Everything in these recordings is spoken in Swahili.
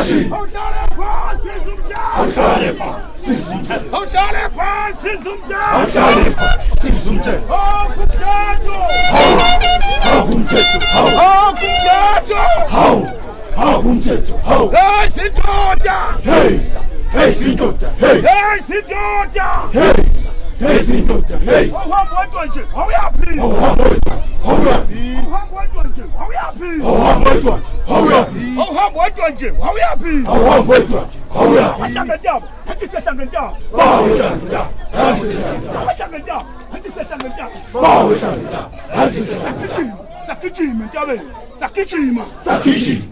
Ashi. Hotalepa Sizumja. Hotalepa Sizumja. Hotalepa Sizumja. Hotalepa Sizumja. Hakumjajo. Hakumjajo. Hakumjajo. Hakumjajo. Hey Sindoda. Hey Sindoda. Hey Sindoda. Hey Sindoda. Hey. Ohambwa nje. Awuyapi. Awuyapi. Ohambwa nje. Awuyapi. Awuyapi. Ohambwa nje. Awuyapi. Awuyapi. Ashangajabo. Hatisashangajabo. Bawetanga. Ashangajabo. Hatisashangajabo. Bawetanga. Sakijima njabe. Sakijima. Sakishi.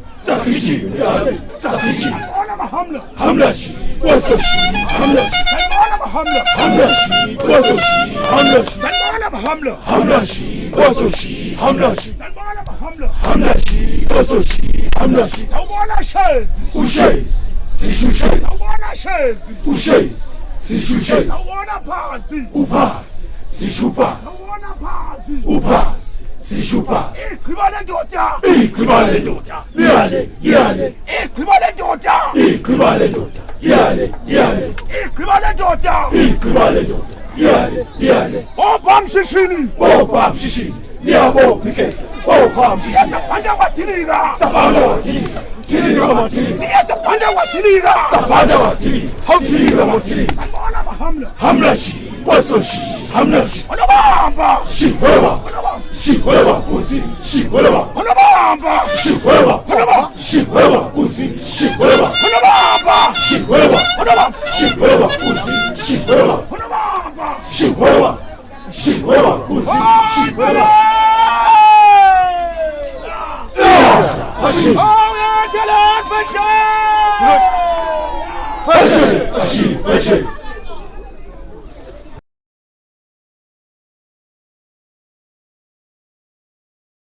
Ona mahamla. Hamlashi. Wasoshi. Hamlashi. Ona mahamla. Hamlashi. Wasoshi. Hamlashi. Ona mahamla. Hamlashi. Wasoshi. Hamlashi. Ona mahamla. Hamlashi. Wasoshi. Hamlashi. Sawubona shezi. Ushezi. Sishushez. Sawubona shezi. Ushezi. Sishushez. Sawubona phasi. Uphasi. Sishupasi. Sawubona phasi. Uphasi. Sishupasi. Iqhiba lendoda. Iqhiba lendoda. Liyale. Iqhiba lendoda. Iqhiba lendoda. Liyale. Iqhiba lendoda. Iqhiba lendoda. Liyale. Obamshishini. Obamshishini. Liyabophikeza. Obamshishini. Sapanda wathilika. Sapanda wathilika. Thilika mathilika. Sapanda wathilika. Sapanda wathilika. Hawuthilika mathilika. Ona mahamla. Hamlashi. Wasoshi. Hamlashi. Onobamba. Shihweba. Shihweba kuzi. Shihweba. Onobamba. Shihweba. Shihweba kuzi. Shihweba. Onobamba. Shihweba. Shihweba kuzi. Shihweba. Onobamba. Shihweba kuzi. Shihweba. Ashi. Oh yeah, Jalal Bashir. Ashi.